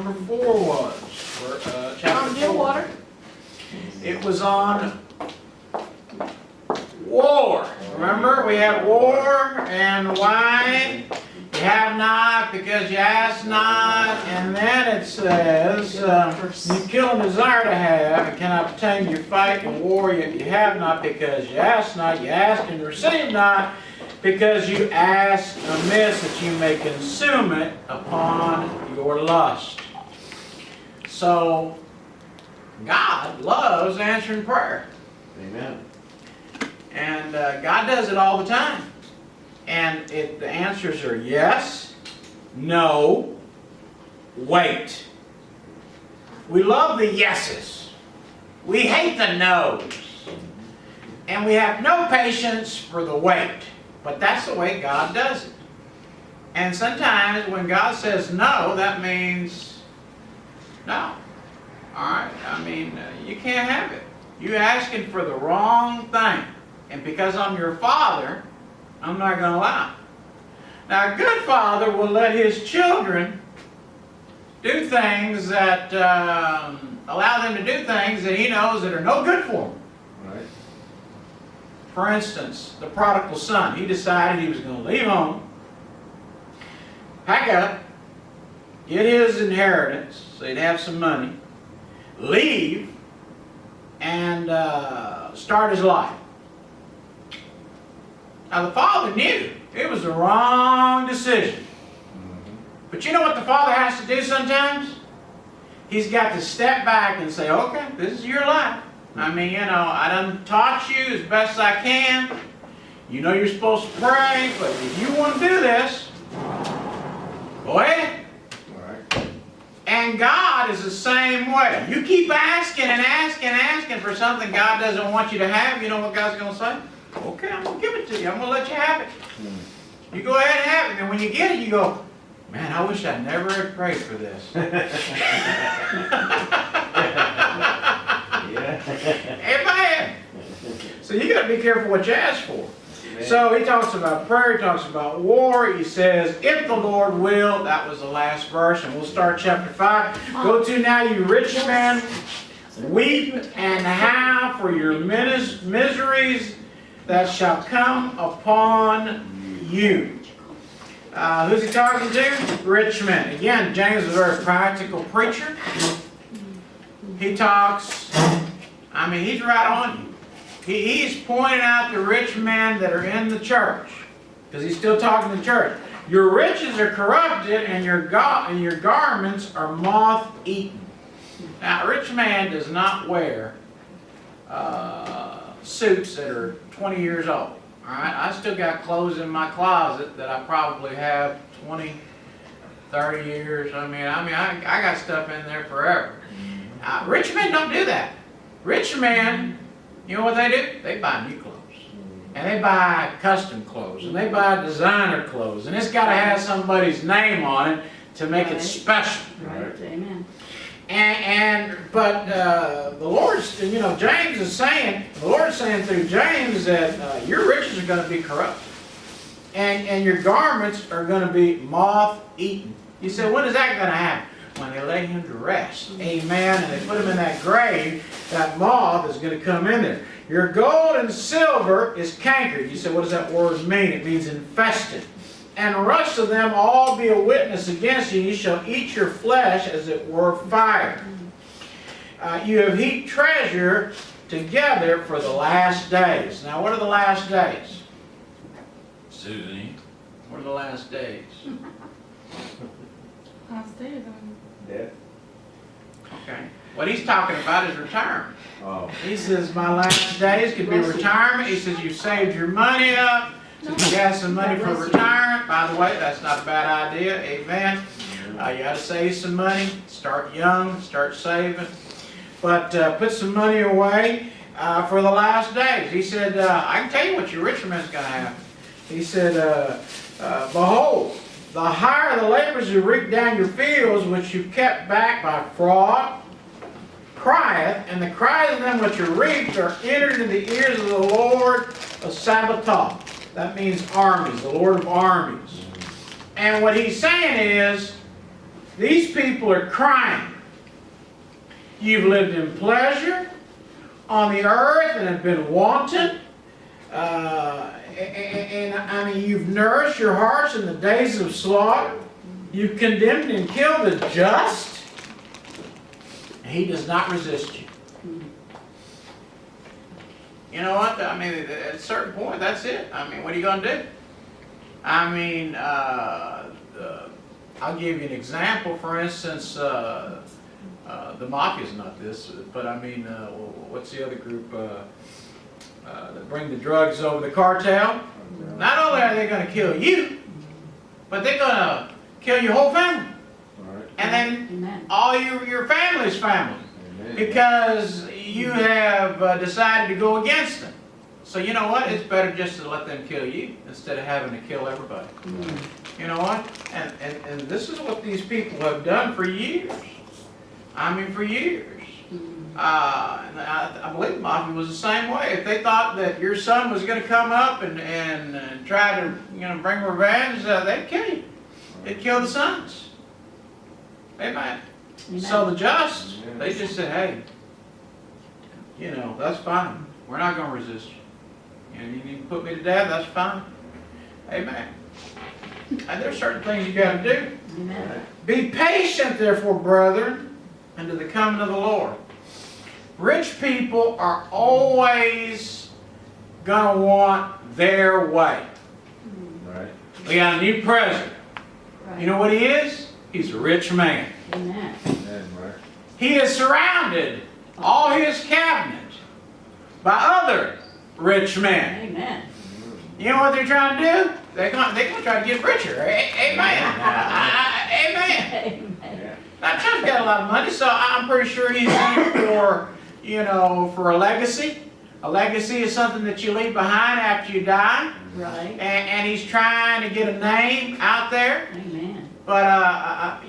number 4 was? Chapter 4. Water. It was on war. Remember, we had war, and why? You have not because you ask not. And then it says, you kill and desire to have, and cannot obtain. You fight in war, yet you have not because you ask not. You ask and receive not, because you ask amiss, that you may consume it upon your lust. So, God loves answering prayer. Amen. And God does it all the time. And the answers are yes, no, wait. We love the yeses. We hate the no's. And we have no patience for the wait. But that's the way God does it. And sometimes when God says no, that means no. Alright? I mean, you can't have it. You're asking for the wrong thing. And because I'm your father, I'm not going to allow it. Now, a good father will let his children do things that, allow them to do things that he knows that are no good for them. Right. For instance, the prodigal son, he decided he was going to leave home, pack up, get his inheritance, so he'd have some money, leave, and start his life. Now the father knew it was the wrong decision. But you know what the father has to do sometimes? He's got to step back and say, okay, this is your life. I mean, you know, I done taught you as best I can. You know you're supposed to pray, but if you want to do this, go ahead. And God is the same way. You keep asking and asking and asking for something God doesn't want you to have, you know what God's going to say? Okay, I'm going to give it to you. I'm going to let you have it. You go ahead and have it. And when you get it, you go, man, I wish I never had prayed for this. Amen. So you got to be careful what you ask for. So he talks about prayer, he talks about war. He says, if the Lord will, that was the last verse, and we'll start chapter 5. Go to now, you rich men, weep and howl for your miseries that shall come upon you. Who's he talking to? Rich men. Again, James is a very practical preacher. He talks, I mean, he's right on you. He's pointing out the rich men that are in the church, because he's still talking to the church. Your riches are corrupted, and your garments are moth-eaten. Now, a rich man does not wear suits that are 20 years old. All right, I still got clothes in my closet that I probably have 20, 30 years. I got stuff in there forever. Rich men don't do that. Rich men, you know what they do? They buy new clothes. And they buy custom clothes. And they buy designer clothes. And it's got to have somebody's name on it to make it special. Right. Amen. But the Lord's, you know, James is saying, the Lord's saying through James that your riches are going to be corrupt. And your garments are going to be moth-eaten. You say, when is that going to happen? When they lay him to rest. Amen. And they put him in that grave, that moth is going to come in there. Your gold and silver is cankered. You say, what does that word mean? It means infested. And rust of them all be a witness against you. You shall eat your flesh as it were fire. You have heaped treasure together for the last days. Now, what are the last days? Susie, what are the last days? Last days. Death. Okay. What he's talking about is retirement. Oh. He says, my last days could be retirement. He says, you've saved your money up. So you got some money for retirement. By the way, that's not a bad idea. Amen. You got to save some money. Start young. Start saving. But put some money away for the last days. He said, I can tell you what your rich man's going to have. He said, behold, the hire the laborers who reap down your fields, which you kept back by fraud, crieth, and the cries of them which are reaped are entered in the ears of the Lord of Sabaoth. That means armies, the Lord of armies. And what he's saying is, These people are crying. You've lived in pleasure on the earth and have been wanton. And I mean, you've nourished your hearts in the days of slaughter. You've condemned and killed the just. And he does not resist you. You know what? I mean, at a certain point, that's it. I mean, what are you going to do? I mean, I'll give you an example. For instance, the mafia's not this, but I mean, what's the other group that bring the drugs over, the cartel? Not only are they going to kill you, but they're going to kill your whole family. And then all your family's family. Because you have decided to go against them. So you know what? It's better just to let them kill you instead of having to kill everybody. You know what? And this is what these people have done for years. I mean, for years. I believe the mafia was the same way. If they thought that your son was going to come up and try to bring revenge, they'd kill you. They'd kill the sons. Amen. So the just, they just said, hey, that's fine. We're not going to resist you. You need to put me to death, that's fine. Amen. And there's certain things you got to do. Amen. Be patient, therefore, brethren, unto the coming of the Lord. Rich people are always going to want their way. Right. We got a new president. Right. You know what he is? He's a rich man. Amen. He has surrounded all his cabinet by other rich men. Amen. You know what they're trying to do? They're going to try to get richer. Amen. Amen. Now, Trump's got a lot of money, so I'm pretty sure he's in for a legacy. A legacy is something that you leave behind after you die. Right. And he's trying to get a name out there. Amen. But, I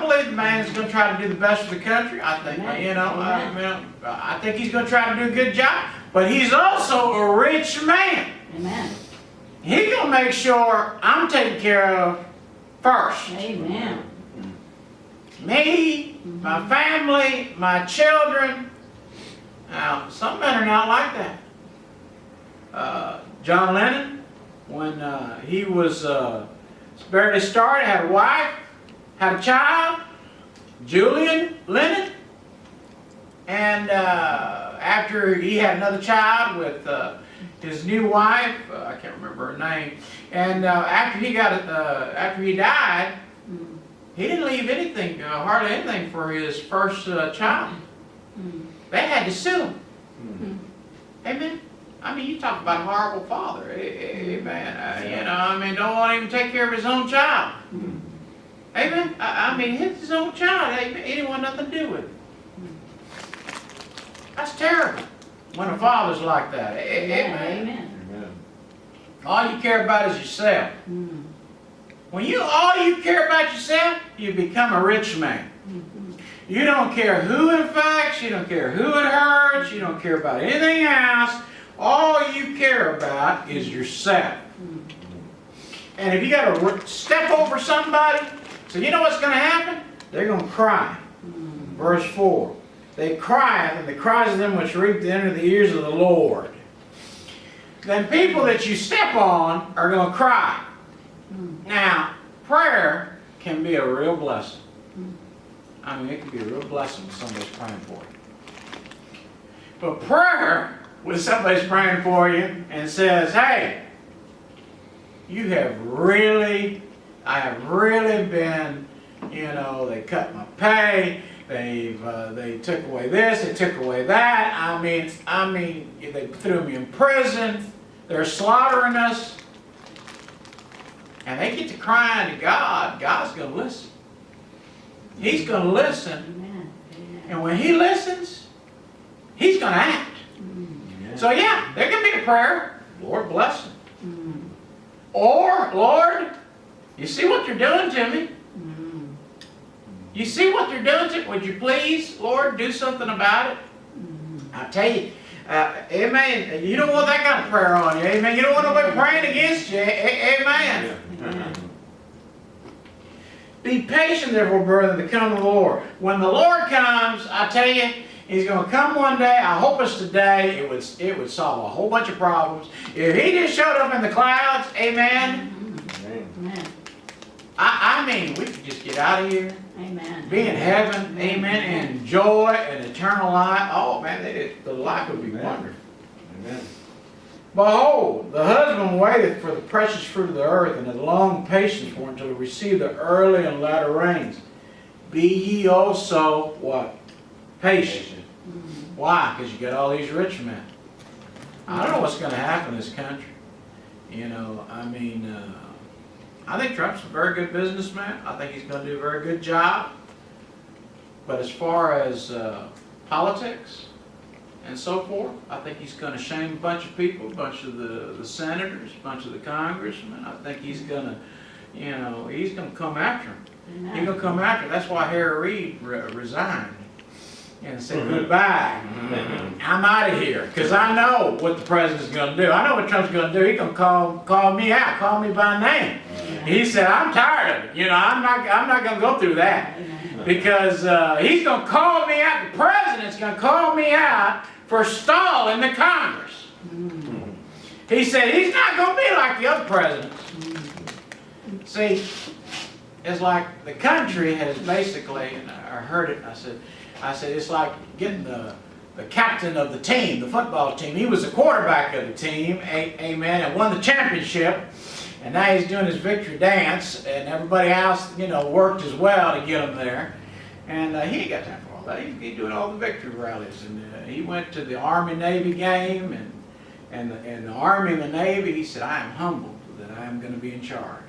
believe the man is going to try to do the best for the country. I think, I think he's going to try to do a good job. But he's also a rich man. Amen. He's going to make sure I'm taken care of first. Amen. Me, my family, my children. Now, some men are not like that. John Lennon, when he was barely started, had a wife, had a child, Julian Lennon, and after he had another child with his new wife, I can't remember her name, and after he died, he didn't leave anything, hardly anything for his first child. They had to sue him. Amen. I mean, you talk about a horrible father. Amen. Don't want to even take care of his own child. Amen. I mean, his own child. He didn't want nothing to do with it. That's terrible when a father's like that. Amen. All you care about is yourself. When all you care about yourself, you become a rich man. You don't care who it affects, you don't care who it hurts, you don't care about anything else. All you care about is yourself. And if you got to step over somebody, so you know what's going to happen? They're going to cry. Verse 4. They cry, and the cries of them which reap the enter the ears of the Lord. Then people that you step on are going to cry. Now, prayer can be a real blessing. I mean, it can be a real blessing when somebody's praying for you. But prayer, when somebody's praying for you and says, hey, I have really been, they cut my pay, they took away this, they took away that, I mean, they threw me in prison, they're slaughtering us, and they get to crying to God, God's going to listen. He's going to listen, and when He listens, He's going to act. So yeah, there can be a prayer, Lord bless them. Or, Lord, you see what you're doing to me? You see what you're doing to me? Would you please, Lord, do something about it? I tell you, amen, you don't want that kind of prayer on you, amen. You don't want nobody praying against you, amen. Be patient, therefore, brethren, to come to the Lord. When the Lord comes, I tell you, He's going to come one day. I hope it's today. It would solve a whole bunch of problems. If He just showed up in the clouds, amen. Amen. I mean, we could just get out of here. Amen. Be in heaven, amen, and enjoy an eternal life. Oh man, the life would be wonderful. Amen. Behold, the husband waiteth for the precious fruit of the earth, and hath long patience for it until he receive the early and latter rains. Be ye also what? Patient. Why? Because you got all these rich men. I don't know what's going to happen in this country. You know, I mean, I think Trump's a very good businessman. I think he's going to do a very good job. But as far as politics and so forth, I think he's going to shame a bunch of people, a bunch of the senators, a bunch of the congressmen. I think he's going to, you know, he's going to come after him. He's going to come after him. That's why Harry Reid resigned and said goodbye. I'm out of here because I know what the president's going to do. I know what Trump's going to do. He's going to call me out, call me by name. He said, "I'm tired of it. You know, I'm not going to go through that because he's going to call me out. The president's going to call me out for stalling the Congress." He said he's not going to be like the other presidents. See, it's like the country has basically, and I heard it. I said it's like getting the captain of the team, the football team. He was the quarterback of the team, amen, and won the championship. And now he's doing his victory dance, and everybody else, you know, worked as well to get him there. And he ain't got time for all that. He's doing all the victory rallies, and he went to the Army-Navy game, and the Army and the Navy. He said, "I am humbled that I am going to be in charge."